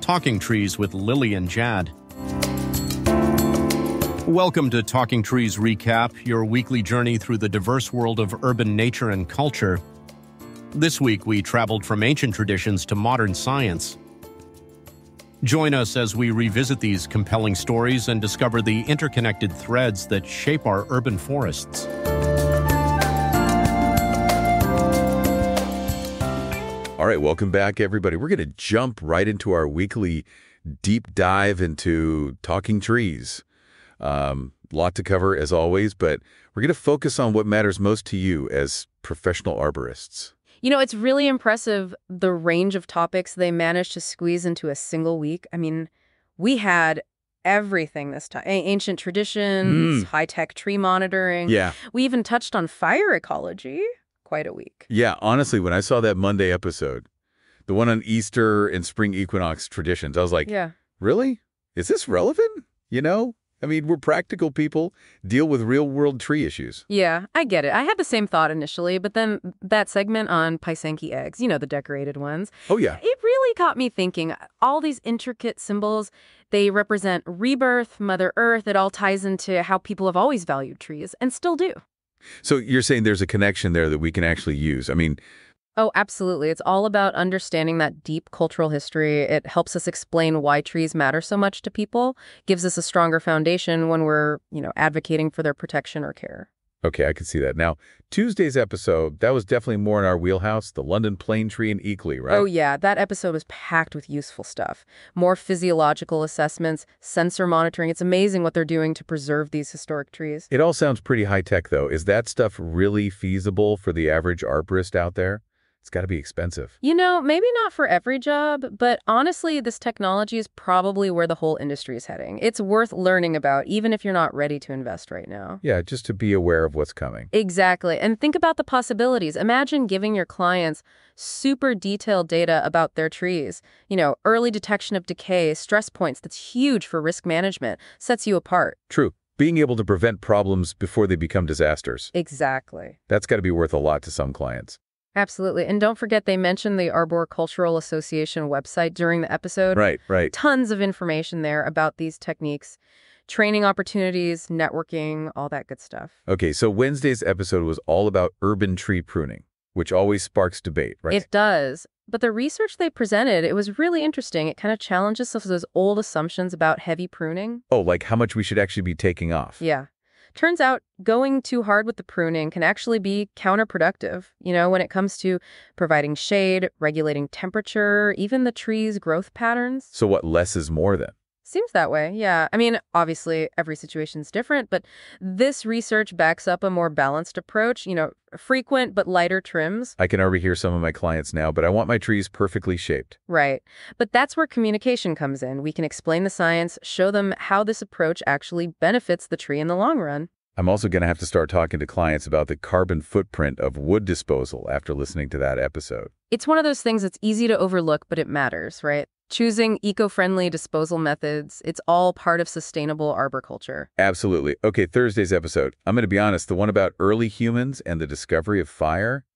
Talking Trees with Lily and Jad. Welcome to Talking Trees Recap, your weekly journey through the diverse world of urban nature and culture. This week, we traveled from ancient traditions to modern science. Join us as we revisit these compelling stories and discover the interconnected threads that shape our urban forests. All right, welcome back, everybody. We're going to jump right into our weekly deep dive into talking trees. Lot to cover, as always, but we're going to focus on what matters most to you as professional arborists. You know, it's really impressive, the range of topics they managed to squeeze into a single week. I mean, we had everything this time. Ancient traditions, high-tech tree monitoring. Yeah. We even touched on fire ecology. Quite a week. Yeah, honestly, when I saw that Monday episode, the one on Easter and spring equinox traditions, I was like, really? Is this relevant? You know? I mean, we're practical people, deal with real-world tree issues. Yeah, I get it. I had the same thought initially, but then that segment on Paisanki eggs, you know, the decorated ones. Oh, yeah. It really got me thinking. All these intricate symbols, they represent rebirth, Mother Earth. It all ties into how people have always valued trees and still do. So you're saying there's a connection there that we can actually use. I mean... Oh, absolutely. It's all about understanding that deep cultural history. It helps us explain why trees matter so much to people, gives us a stronger foundation when we're, advocating for their protection or care. Okay, I can see that. Now, Tuesday's episode, that was definitely more in our wheelhouse, the London plane tree in Eakly, right? Oh, yeah. That episode was packed with useful stuff. More physiological assessments, sensor monitoring. It's amazing what they're doing to preserve these historic trees. It all sounds pretty high-tech, though. Is that stuff really feasible for the average arborist out there? It's got to be expensive. You know, maybe not for every job, but honestly, this technology is probably where the whole industry is heading. It's worth learning about, even if you're not ready to invest right now. Yeah, just to be aware of what's coming. Exactly. And think about the possibilities. Imagine giving your clients super detailed data about their trees. Early detection of decay, stress points. That's huge for risk management. Sets you apart. True. Being able to prevent problems before they become disasters. Exactly. That's got to be worth a lot to some clients. Absolutely. And don't forget, they mentioned the Arboricultural Association website during the episode. Right. Tons of information there about these techniques, training opportunities, networking, all that good stuff. Okay, so Wednesday's episode was all about urban tree pruning, which always sparks debate, right? It does. But the research they presented, it was really interesting. It kind of challenges some of those old assumptions about heavy pruning. Oh, like how much we should actually be taking off. Yeah. Turns out going too hard with the pruning can actually be counterproductive, when it comes to providing shade, regulating temperature, even the tree's growth patterns. So what, less is more then? Seems that way, yeah. I mean, obviously, every situation's different, but this research backs up a more balanced approach, frequent but lighter trims. I can already hear some of my clients now, but I want my trees perfectly shaped. Right. But that's where communication comes in. We can explain the science, show them how this approach actually benefits the tree in the long run. I'm also going to have to start talking to clients about the carbon footprint of wood disposal after listening to that episode. It's one of those things that's easy to overlook, but it matters, right? Choosing eco-friendly disposal methods, it's all part of sustainable arboriculture. Absolutely. Okay, Thursday's episode. I'm going to be honest, the one about early humans and the discovery of fire,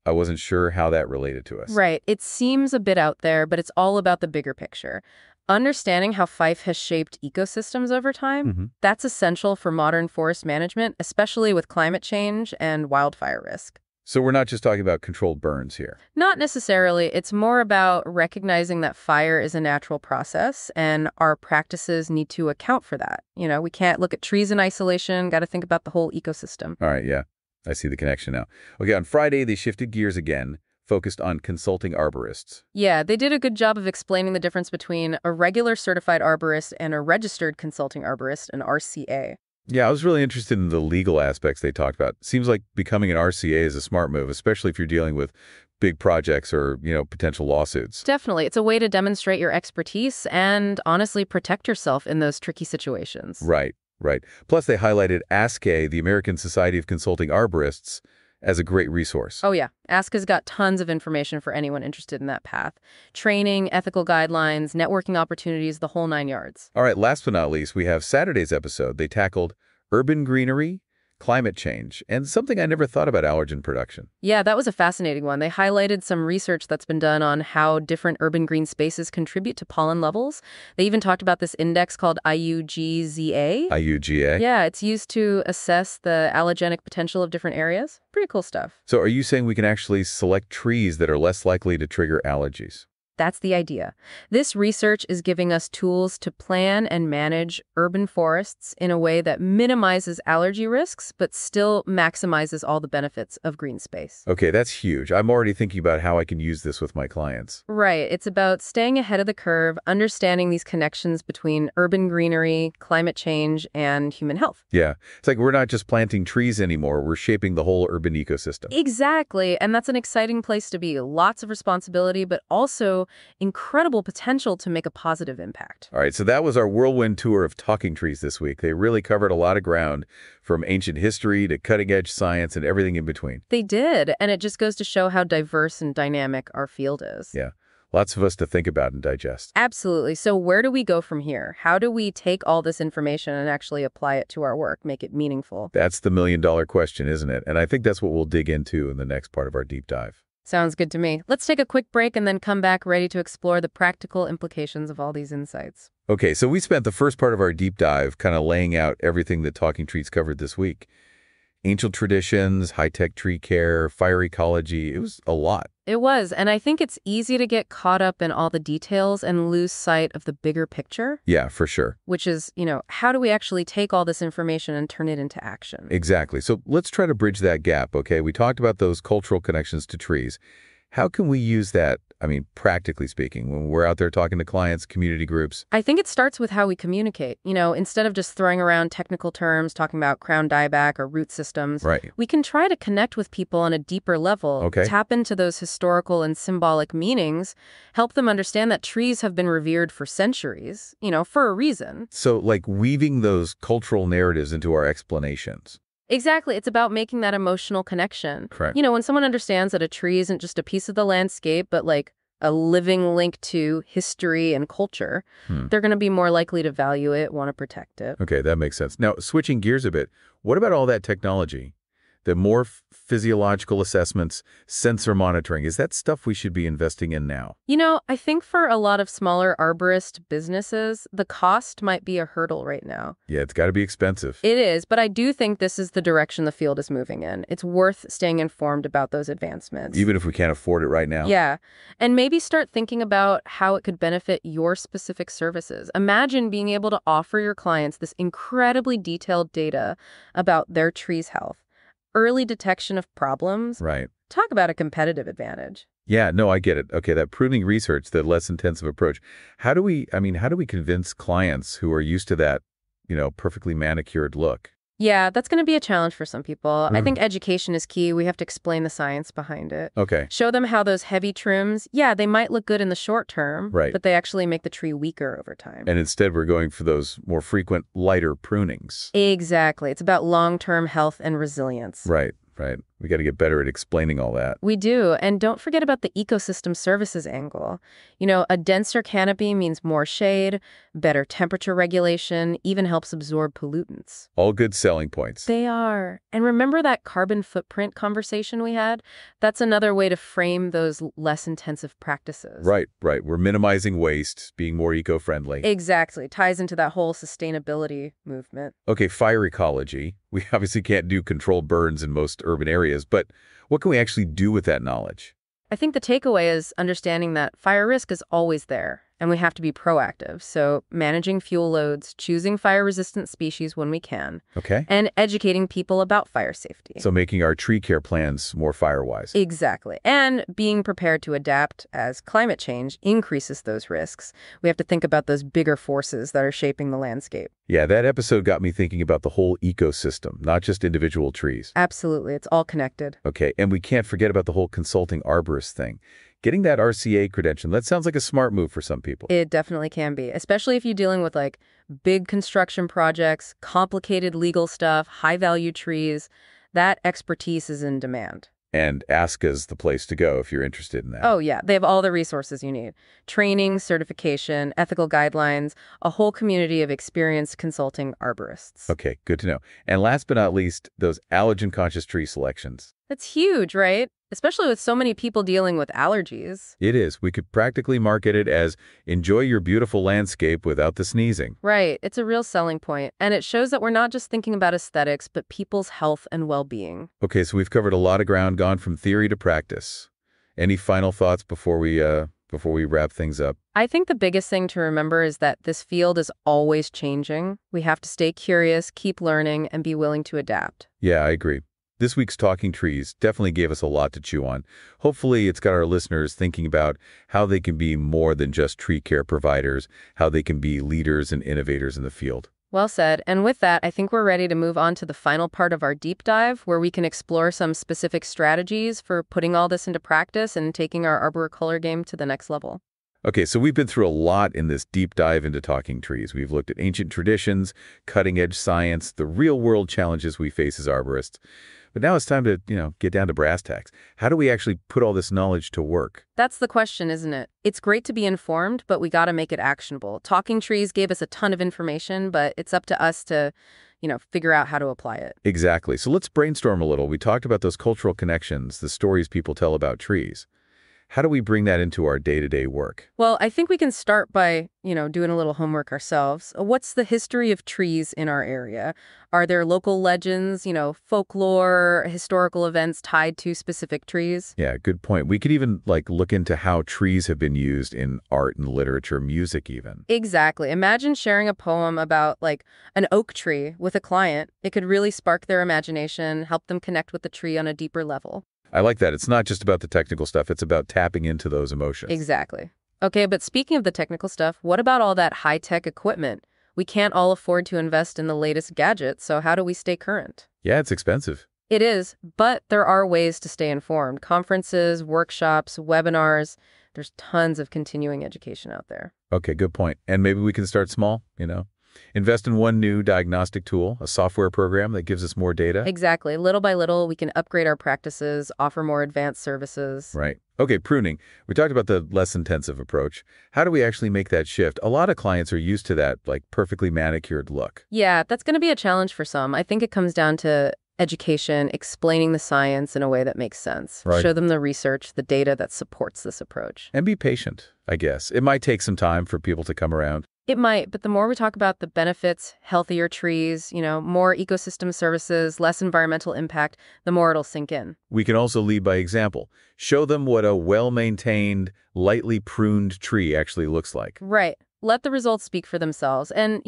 I wasn't sure how that related to us. Right. It seems a bit out there, but it's all about the bigger picture. Understanding how Fife has shaped ecosystems over time, that's essential for modern forest management, especially with climate change and wildfire risk. So we're not just talking about controlled burns here. Not necessarily. It's more about recognizing that fire is a natural process and our practices need to account for that. We can't look at trees in isolation, got to think about the whole ecosystem. All right, yeah. I see the connection now. Okay, on Friday, they shifted gears again, focused on consulting arborists. Yeah, they did a good job of explaining the difference between a regular certified arborist and a registered consulting arborist, an RCA. Yeah, I was really interested in the legal aspects they talked about. Seems like becoming an RCA is a smart move, especially if you're dealing with big projects or, potential lawsuits. Definitely. It's a way to demonstrate your expertise and honestly protect yourself in those tricky situations. Right. Plus, they highlighted ASCA, the American Society of Consulting Arborists, as a great resource. Oh, yeah. ASCA's got tons of information for anyone interested in that path. Training, ethical guidelines, networking opportunities, the whole 9 yards. All right, last but not least, we have Saturday's episode. They tackled urban greenery, climate change, and something I never thought about, allergen production. Yeah, that was a fascinating one. They highlighted some research that's been done on how different urban green spaces contribute to pollen levels. They even talked about this index called IUGZA. IUGA? Yeah, it's used to assess the allergenic potential of different areas. Pretty cool stuff. So are you saying we can actually select trees that are less likely to trigger allergies? That's the idea. This research is giving us tools to plan and manage urban forests in a way that minimizes allergy risks, but still maximizes all the benefits of green space. Okay, that's huge. I'm already thinking about how I can use this with my clients. Right. It's about staying ahead of the curve, understanding these connections between urban greenery, climate change, and human health. Yeah, it's like we're not just planting trees anymore, we're shaping the whole urban ecosystem. Exactly. And that's an exciting place to be. Lots of responsibility, but also incredible potential to make a positive impact. All right, so that was our whirlwind tour of talking trees this week. They really covered a lot of ground, from ancient history to cutting-edge science and everything in between. They did, and it just goes to show how diverse and dynamic our field is. Yeah, lots of us to think about and digest. Absolutely. So where do we go from here? How do we take all this information and actually apply it to our work, make it meaningful? That's the million-dollar question, isn't it? And I think that's what we'll dig into in the next part of our deep dive. Sounds good to me. Let's take a quick break and then come back ready to explore the practical implications of all these insights. Okay, so we spent the first part of our deep dive kind of laying out everything that Talking Trees covered this week. Ancient traditions, high-tech tree care, fire ecology. It was a lot. It was, and I think it's easy to get caught up in all the details and lose sight of the bigger picture. Yeah, for sure. Which is, how do we actually take all this information and turn it into action? Exactly. So let's try to bridge that gap, okay? We talked about those cultural connections to trees. How can we use that, practically speaking, when we're out there talking to clients, community groups? I think it starts with how we communicate. Instead of just throwing around technical terms, talking about crown dieback or root systems, right. We can try to connect with people on a deeper level, okay. Tap into those historical and symbolic meanings, help them understand that trees have been revered for centuries, for a reason. So like weaving those cultural narratives into our explanations. Exactly. It's about making that emotional connection. Correct. When someone understands that a tree isn't just a piece of the landscape, but like a living link to history and culture, they're going to be more likely to value it, want to protect it. Okay, that makes sense. Now, switching gears a bit, what about all that technology? The more physiological assessments, sensor monitoring, is that stuff we should be investing in now? I think for a lot of smaller arborist businesses, the cost might be a hurdle right now. Yeah, it's got to be expensive. It is, but I do think this is the direction the field is moving in. It's worth staying informed about those advancements. Even if we can't afford it right now? Yeah, and maybe start thinking about how it could benefit your specific services. Imagine being able to offer your clients this incredibly detailed data about their tree's health. Early detection of problems. Right. Talk about a competitive advantage. Yeah, no, I get it. Okay, that pruning research, the less intensive approach. How do we convince clients who are used to that, perfectly manicured look? Yeah, that's going to be a challenge for some people. I think education is key. We have to explain the science behind it. Okay. Show them how those heavy trims, they might look good in the short term, right, but they actually make the tree weaker over time. And instead we're going for those more frequent, lighter prunings. Exactly. It's about long-term health and resilience. Right. We got to get better at explaining all that. We do. And don't forget about the ecosystem services angle. A denser canopy means more shade, better temperature regulation, even helps absorb pollutants. All good selling points. They are. And remember that carbon footprint conversation we had? That's another way to frame those less intensive practices. Right. We're minimizing waste, being more eco-friendly. Exactly. Ties into that whole sustainability movement. Okay, fire ecology. We obviously can't do controlled burns in most urban areas, but what can we actually do with that knowledge? I think the takeaway is understanding that fire risk is always there, and we have to be proactive. So managing fuel loads, choosing fire-resistant species when we can, okay, and educating people about fire safety. So making our tree care plans more fire-wise. Exactly. And being prepared to adapt as climate change increases those risks. We have to think about those bigger forces that are shaping the landscape. Yeah, that episode got me thinking about the whole ecosystem, not just individual trees. Absolutely. It's all connected. Okay, and we can't forget about the whole consulting arborist thing. Getting that RCA credential, that sounds like a smart move for some people. It definitely can be, especially if you're dealing with big construction projects, complicated legal stuff, high-value trees. That expertise is in demand. And Aska's the place to go if you're interested in that. Oh, yeah. They have all the resources you need. Training, certification, ethical guidelines, a whole community of experienced consulting arborists. Okay, good to know. And last but not least, those allergen-conscious tree selections. That's huge, right? Especially with so many people dealing with allergies. It is. We could practically market it as enjoy your beautiful landscape without the sneezing. Right. It's a real selling point. And it shows that we're not just thinking about aesthetics, but people's health and well-being. Okay, so we've covered a lot of ground, gone from theory to practice. Any final thoughts before we wrap things up? I think the biggest thing to remember is that this field is always changing. We have to stay curious, keep learning, and be willing to adapt. Yeah, I agree. This week's Talking Trees definitely gave us a lot to chew on. Hopefully, it's got our listeners thinking about how they can be more than just tree care providers, how they can be leaders and innovators in the field. Well said. And with that, I think we're ready to move on to the final part of our deep dive, where we can explore some specific strategies for putting all this into practice and taking our arboriculture game to the next level. Okay, so we've been through a lot in this deep dive into talking trees. We've looked at ancient traditions, cutting-edge science, the real-world challenges we face as arborists. But now it's time to, get down to brass tacks. How do we actually put all this knowledge to work? That's the question, isn't it? It's great to be informed, but we got to make it actionable. Talking Trees gave us a ton of information, but it's up to us to, figure out how to apply it. Exactly. So let's brainstorm a little. We talked about those cultural connections, the stories people tell about trees. How do we bring that into our day-to-day work? Well, I think we can start by, doing a little homework ourselves. What's the history of trees in our area? Are there local legends, folklore, historical events tied to specific trees? Yeah, good point. We could even look into how trees have been used in art and literature, music even. Exactly. Imagine sharing a poem about an oak tree with a client. It could really spark their imagination, help them connect with the tree on a deeper level. I like that. It's not just about the technical stuff. It's about tapping into those emotions. Exactly. Okay, but speaking of the technical stuff, what about all that high-tech equipment? We can't all afford to invest in the latest gadgets, so how do we stay current? Yeah, it's expensive. It is, but there are ways to stay informed. Conferences, workshops, webinars. There's tons of continuing education out there. Okay, good point. And maybe we can start small, Invest in one new diagnostic tool, a software program that gives us more data. Exactly. Little by little, we can upgrade our practices, offer more advanced services. Right. Okay, pruning. We talked about the less intensive approach. How do we actually make that shift? A lot of clients are used to that, perfectly manicured look. Yeah, that's going to be a challenge for some. I think it comes down to education, explaining the science in a way that makes sense. Right. Show them the research, the data that supports this approach. And be patient, I guess. It might take some time for people to come around. It might, but the more we talk about the benefits, healthier trees, more ecosystem services, less environmental impact, the more it'll sink in. We can also lead by example. Show them what a well-maintained, lightly pruned tree actually looks like. Right. Let the results speak for themselves. And,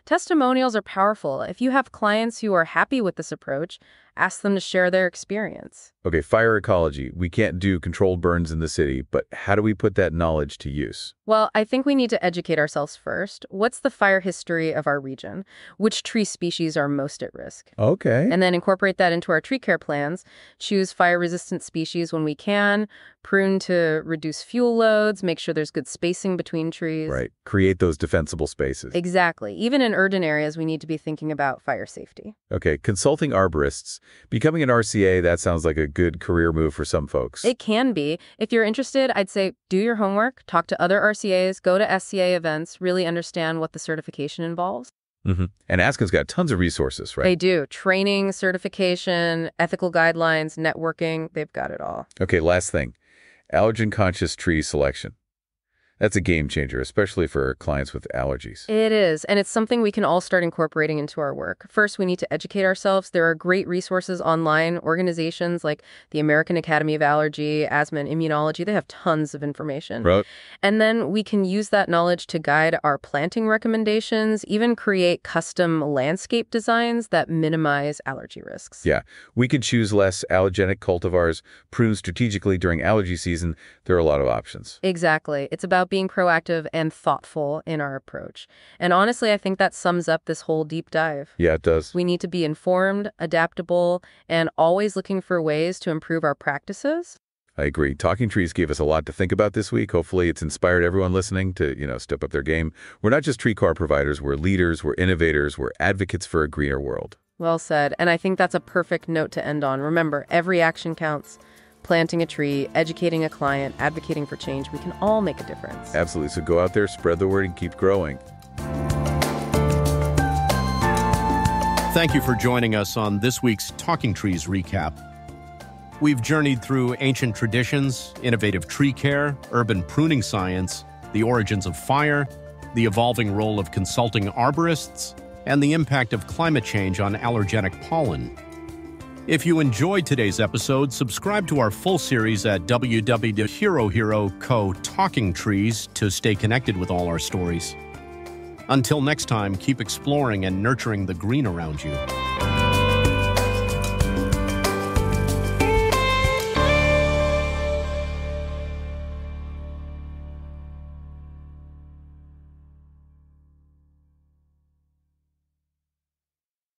testimonials are powerful. If you have clients who are happy with this approach, ask them to share their experience. Okay, fire ecology. We can't do controlled burns in the city, but how do we put that knowledge to use? Well, I think we need to educate ourselves first. What's the fire history of our region? Which tree species are most at risk? Okay. And then incorporate that into our tree care plans. Choose fire-resistant species when we can. Prune to reduce fuel loads. Make sure there's good spacing between trees. Right. Create those defensible spaces. Exactly. Even in urban areas, we need to be thinking about fire safety. Okay, consulting arborists. Becoming an RCA, that sounds like a good career move for some folks. It can be. If you're interested, I'd say do your homework, talk to other RCAs, go to SCA events, really understand what the certification involves. Mm-hmm. And Askin's got tons of resources, right? They do. Training, certification, ethical guidelines, networking, they've got it all. Okay, last thing. Allergen-conscious tree selection. That's a game changer, especially for clients with allergies. It is, and it's something we can all start incorporating into our work. First, we need to educate ourselves. There are great resources online, organizations like the American Academy of Allergy, Asthma and Immunology. They have tons of information. Right. And then we can use that knowledge to guide our planting recommendations, even create custom landscape designs that minimize allergy risks. Yeah, we could choose less allergenic cultivars, prune strategically during allergy season. There are a lot of options. Exactly. It's about being proactive and thoughtful in our approach. And honestly, I think that sums up this whole deep dive. Yeah, it does. We need to be informed, adaptable, and always looking for ways to improve our practices. I agree. Talking Trees gave us a lot to think about this week. Hopefully it's inspired everyone listening to, step up their game. We're not just tree car providers. We're leaders. We're innovators. We're advocates for a greener world. Well said. And I think that's a perfect note to end on. Remember, every action counts. Planting a tree, educating a client, advocating for change, we can all make a difference. Absolutely. So go out there, spread the word, and keep growing. Thank you for joining us on this week's Talking Trees Recap. We've journeyed through ancient traditions, innovative tree care, urban pruning science, the origins of fire, the evolving role of consulting arborists, and the impact of climate change on allergenic pollen. If you enjoyed today's episode, subscribe to our full series at www.herohero.co Talking Trees to stay connected with all our stories. Until next time, keep exploring and nurturing the green around you.